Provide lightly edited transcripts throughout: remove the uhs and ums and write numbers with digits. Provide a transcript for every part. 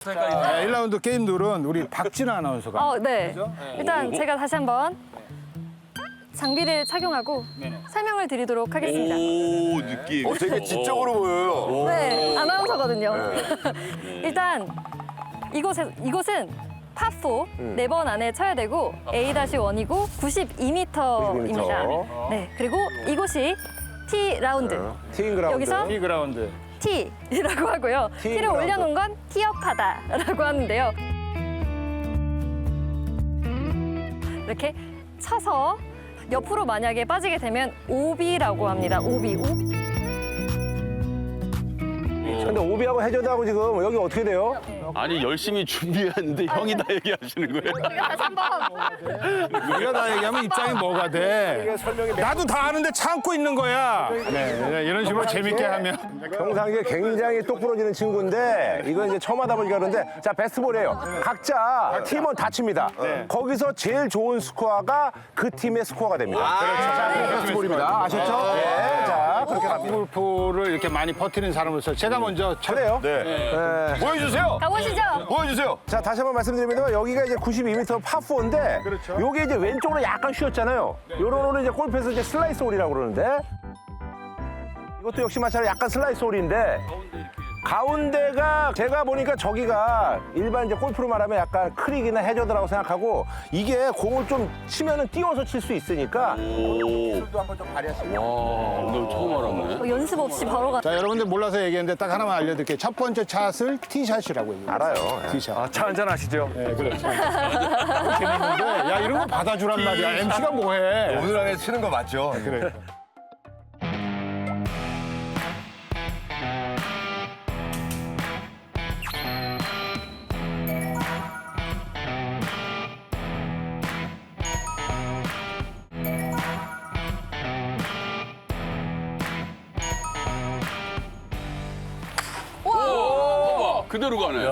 자, 1라운드 게임 룰은 우리 박진아 아나운서가. 네. 일단 제가 다시 한번 장비를 착용하고 설명을 드리도록 하겠습니다. 오, 느낌. 되게 지적으로 보여요. 네, 아나운서거든요. 일단 이곳은 파4 4번 안에 쳐야 되고 A-1이고 92m입니다. 네, 그리고 이곳이 T라운드. 티잉 그라운드. 여기서 T그라운드. T라고 하고요. T를 그라운드. 올려놓은 건 티업하다라고 하는데요. 이렇게 쳐서 옆으로 만약에 빠지게 되면 오비라고 합니다. 오비. 근데 오비하고 해저드하고 지금 여기 어떻게 돼요? 아니, 열심히 준비했는데 형이 다 얘기하시는 거예요? 우리가 다시 한번 우리가 다 얘기하면 입장이 뭐가 돼? 나도 다 아는데 참고 있는 거야. 네, 이런 식으로 재밌게 하면. 평상시에 굉장히 똑 부러지는 친구인데 이거 이제 처음 하다 보니까 그런데 자 베스트볼이에요. 각자 팀원 다 칩니다. 거기서 제일 좋은 스코어가 그 팀의 스코어가 됩니다. 자, 그게 베스트볼입니다. 아셨죠? 네. 자, 그렇게 갑니다. 골프를 이렇게 많이 퍼뜨리는 사람으로서 제가 먼저 그래요? 네. 보여주세요. 가보시죠. 보여주세요. 자, 다시 한번 말씀드리면 여기가 이제 92m 파4인데 요게 이제 왼쪽으로 약간 쉬었잖아요. 요런 홀은 이제 골프에서 이제 슬라이스 홀이라고 그러는데 이것도 역시 마찬가지로 약간 슬라이스 홀인데 가운데가 제가 보니까 저기가 일반 이제 골프로 말하면 약간 크릭이나 해저드라고 생각하고 이게 공을 좀 치면은 띄워서 칠 수 있으니까 기술도 한번 좀 발휘하시면 너 처음 알았네. 연습 없이 바로 가. 자, 여러분들 몰라서 얘기했는데 딱 하나만 알려드릴게요. 첫 번째 샷을 티샷이라고 해요. 알아요. 티샷. 차 한잔 하시죠. 네, 그래. 재밌는데, 야, 이런 거 받아주란 말이야. MC가 뭐해. 오늘 안에 치는 거 맞죠? 그래. 봐봐, 그대로 가네.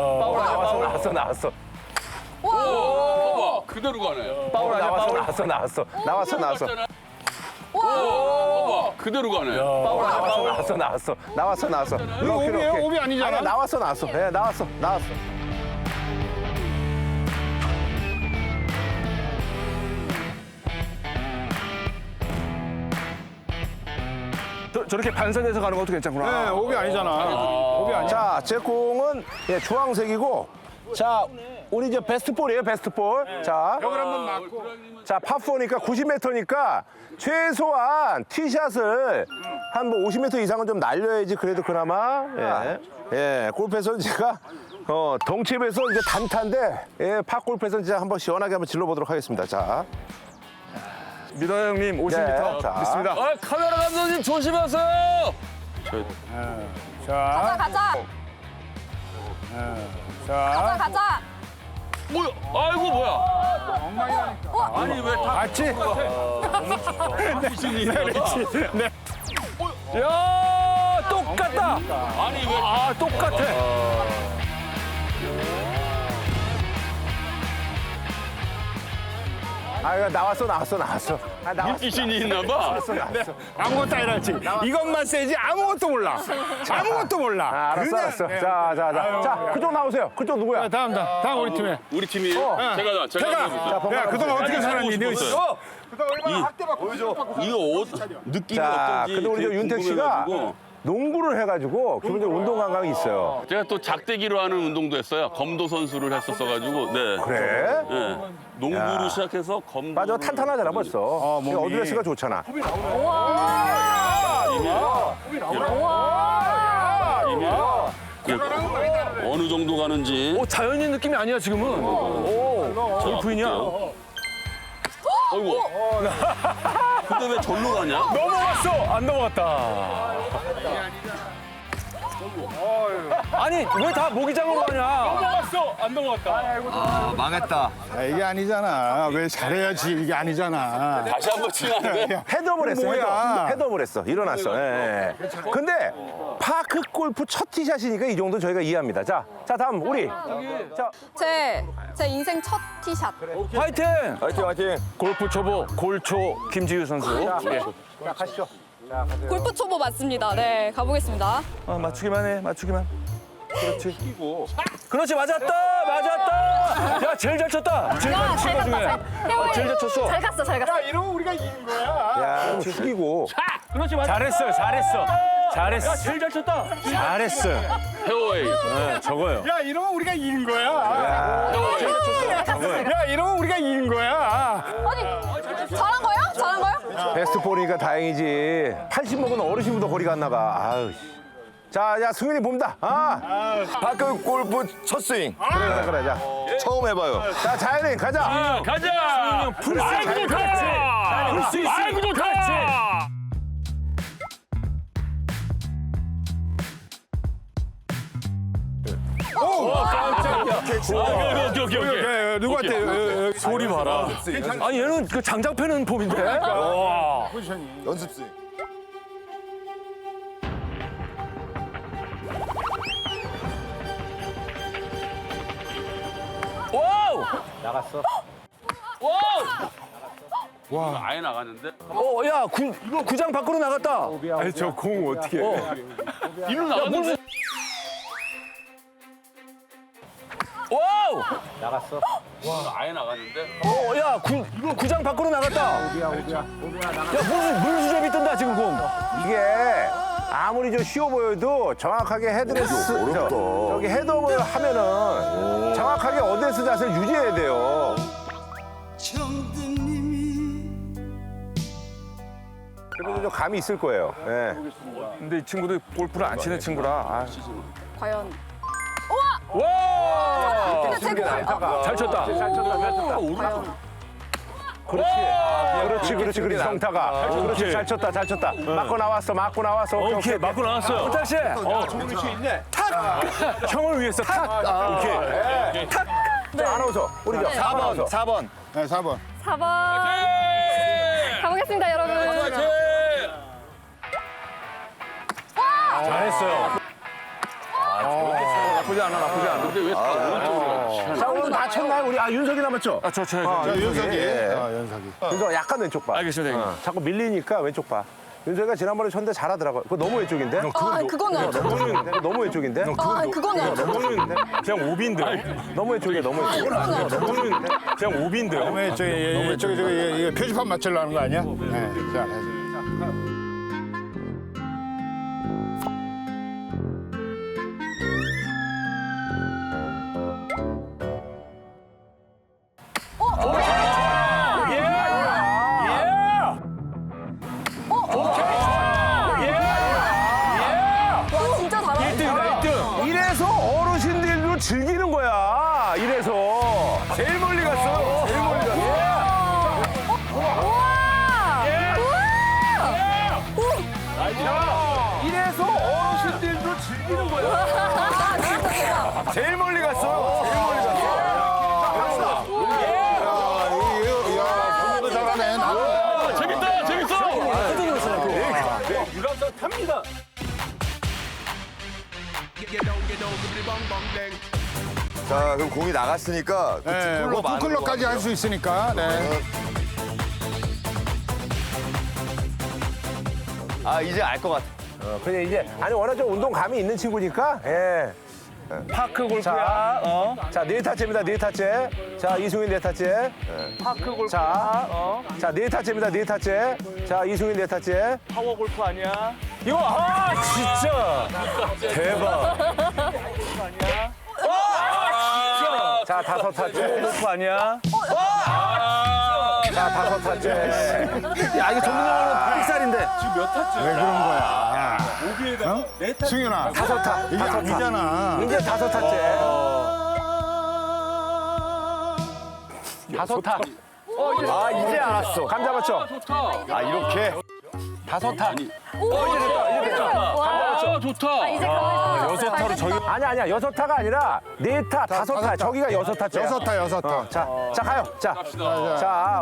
나왔어. 봐봐, 그대로 가네. 나왔어. 봐봐, 그대로 가네. 나왔어. 이거 오비예요? 오비 아니잖아. 아니, 나왔어. 예, 나왔어. 저렇게 반선해서 가는 것도 괜찮구나. 네, 오비 아니잖아. 오비 아니야. 자, 제 공은 예, 주황색이고 자, 우리 이제 베스트볼이에요, 베스트볼. 자, 벽을 한번 맞고. 자, 파4니까 90m니까 최소한 티샷을 한 뭐 50m 이상은 좀 날려야지 그래도 그나마 예, 골프에서는 제가 덩치에서 이제 단타인데 예, 파 골프에서는 진짜 한번 시원하게 한번 질러보도록 하겠습니다. 자, 미더 형님 50m 네, 자. 믿습니다. 아, 카메라 감독님 조심하세요. 자, 가자. 자. 가자. 뭐야? 아이고, 뭐야? 아니, 왜 다. 맞지? 네. 야 똑같다. 아니, 왜. 아 똑같아. 아, 나왔어. 아, 나왔어. 물귀신이 있나 봐. 아무것도 아니랄지. 이것만 세지 아무것도 몰라. 아무것도 몰라. 아, 알았어. 그냥- 자, 그쪽 나오세요. 그쪽 누구야? 자, 다음 우리 팀에. 우리 팀이에요? 제가 제가. 야, 그동안 어떻게 살았니? 너 씨. 이거 느낌이 자, 어떤지. 근데 우리 저 윤택 씨가 궁금해가지고. 농구를 해가지고 기본적으로 운동 감각이 있어요. 제가 또 작대기로 하는 운동도 했어요. 검도 선수를 했었어가지고. 네. 그래? 네. 농구로 시작해서 검도. 맞아, 탄탄하잖아 벌써. 몸이. 어드레스가 좋잖아. 어느 정도 가는지. 자연인 느낌이 아니야 지금은. 골프인이야. 어이구. 근데 왜 절로 가냐? 넘어갔어. 안 넘어갔다. 아니 왜 다 모기장으로 가냐? 넘어갔어. 안 넘어갔다. 야, 이게 아니잖아. 왜 잘해야지. 이게 아니잖아. 다시 한번 치는데. 헤드업을 했어. 뭐야? 헤드업을 했어. 일어났어. 예. 근데 파크 골프 첫 티샷이니까 이 정도 저희가 이해합니다. 자, 다음 우리. 자, 제 인생 첫 티샷. 화이팅. 화이팅. 골프 초보 골초 김지우 선수. 예. 자, 가시죠. 골프 초보 맞습니다. 네, 가보겠습니다. 맞추기만 해. 맞추기만. 그렇지. 그렇지, 맞았다. 야, 제일 잘 쳤다. 제일 잘 친 거 중에. 제일 잘 쳤어. 잘 갔어, 잘 갔어. 이러면 우리가 이긴 거야. 야, 숙이고. 그렇지, 맞았다. 잘했어. 야, 제일 잘 쳤다. 잘했어. 페어웨이. 네, 저거요. 야, 이러면 우리가 이긴 거야. 잘 갔어, 잘 갔어. 야, 이러면 우리가 이긴 거야. 아니, 잘한 거야? 잘한 거야? 베스트 4니까 다행이지. 80 먹은 어르신보다 거리가 안 나가. 아유. 씨. 자, 야, 승윤이 봅니다. 파크 골프 첫 스윙. 그래, 자. 처음 해봐요. 자, 자연인 가자. 가자. 아이고, 좋다. 풀수 있어. 아이고, 좋다. 오케이. 누구한테? 소리 봐라. 아니, 얘는 그 장작 패는 폼인데? 와. 연습 스윙. 와우! 나갔어. 와. 아예 나갔는데? 야, 구장 밖으로 나갔다. 아니, 저 공 어떻게 해? 일로 나갔는데? 와우! 나갔어. 아예 나갔는데? 야, 구장 밖으로 나갔다. 야, 물수접이 뜬다, 지금 공. 이게 아무리 좀 쉬워 보여도 정확하게 헤드레스 어렵다. 저기 헤드업을 하면은 정확하게 어드레스 자세를 유지해야 돼요. 그래도 좀 감이 있을 거예요. 예. 근데 이 친구도 골프를 안 치는 친구라. 아. 과연. 와! 근데 제 공. 잘 쳤다. 그렇지, 성타가. 그렇지, 잘 쳤다. 맞고 나왔어. 오케이, 맞고 나왔어요. 호탁 씨. 탁! 형을 위해서 탁! 오케이. 탁! 자, 아나운서, 우리 저 4번. 네, 4번. 4번. 가보겠습니다, 여러분. 잘했어요. 나쁘지 않아. 근데 왜 다 오른쪽으로 가? 자, 오늘 다 쳤나요? 우리 윤석이 남았죠? 저. 자, 윤석이. 예. 연석이. 윤석 약간 왼쪽 봐. 알겠습니다, 형님. 자꾸 밀리니까 왼쪽 봐. 윤석이가 지난번에 쳤는데 잘하더라고요. 그거 너무 왼쪽인데? 그거는. 너무 왼쪽인데? 그거는. 그냥 오비인데요. 너무 왼쪽이야, 너무 왼쪽. 그냥 오비인데요. 그다음에 저기 표지판 맞추려는 거 아니야? 네. 자, 와, 진짜 잘한다. 이래서 어르신들도 즐기는 거야. 이래서. 제일 멀리 갔어. 제일 멀리 갔어. 이래서 어르신들도 즐기는 거야. 아, 진짜 대박. 제일 멀리 갔어. 제일 멀리 갔어. 공부도 잘하네. 재밌어. 유람선 탑니다. 자, 그럼 공이 나갔으니까 그 네, 뒷골로 뭐 많은 뒷글러까지 거 할 수 있으니까. 네. 아, 이제 알 것 같아. 그냥 이제 아니 워낙 좀 운동감이 있는 친구니까. 예. 파크 골프야. 자, 네 타째입니다. 네 타째. 자, 이승윤 네 타째. 파크 골프. 자, 네 타째입니다. 네 타째. 자, 이승윤 네 타째. 파워 골프 아니야? 이거 진짜 대박. 자, 다섯 타째. 골프 아니야? 자, 다섯 타째. 야, 이거 전문 용어로 픽살인데. 왜 그런 거야? 승윤아. 다섯 타. 이게 다섯 타. 아니잖아. 이제 다섯 타째. 다섯 타. 아, 이제 알았어. 감 잡았죠? 좋다. 아, 이렇게? 다섯 타. 아, 좋다. 이제 가만히 여섯 타로 저기. 아니야. 여섯 타가 아니라 네 타, 다섯 타. 저기가 여섯 타째. 여섯 타. 자, 가요. 자,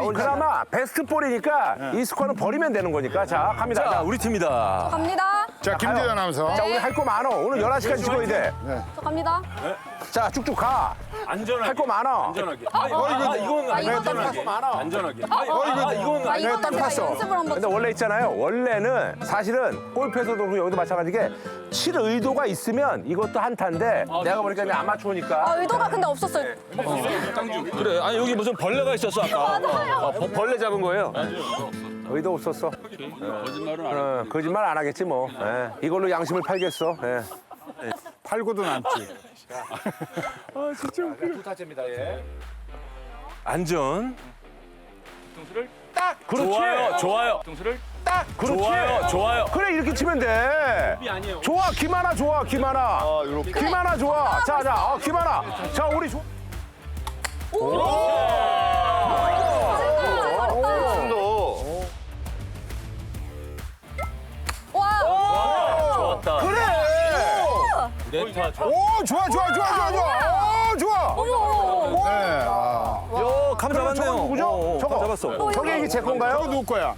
오늘 그나마 베스트 볼이니까 이 스코어는 버리면 되는 거니까. 자, 갑니다. 자, 우리 팀이다. 갑니다. 자, 김재현 아나운서. 자, 우리 할 거 많어. 오늘 11시까지 찍어야 돼. 저 갑니다. 자, 쭉쭉 가. 안전하게. 할 거 많아. 안전하게. 이건 이건 안전하게. 안전하게. 이건 내가 딱 제가 봤어. 연습을 한번. 근데 원래 있잖아요. 원래는 사실은 골프에서도 그렇고 여기도 마찬가지게 칠 의도가 있으면 이것도 한타인데 내가 보니까 이제 아마추어니까 아, 의도가 근데 없었어요. 그래. 아니 여기 무슨 벌레가 있었어 아까. 벌레 잡은 거예요. 의도 없었어. 거짓말 안 하겠지 뭐. 예. 이걸로 양심을 팔겠어. 예. 팔고도 남지. 안전. 그렇지. 좋아요. 좋아요. 그렇지. 좋아요. 좋아요. 그래 이렇게 치면 돼. 좋아 김하나 좋아 김하나. 요렇게. 김하나 좋아. 자, 김하나. 자 우리 좋아. 좋았다. 그래. 네타 좋아. 오, 좋아. 오, 좋아. 네, 아. 감 잡았네요. 저거 누구죠? 저거. 감 잡았어. 저게 이게 제 건가요? 저거 누구 거야?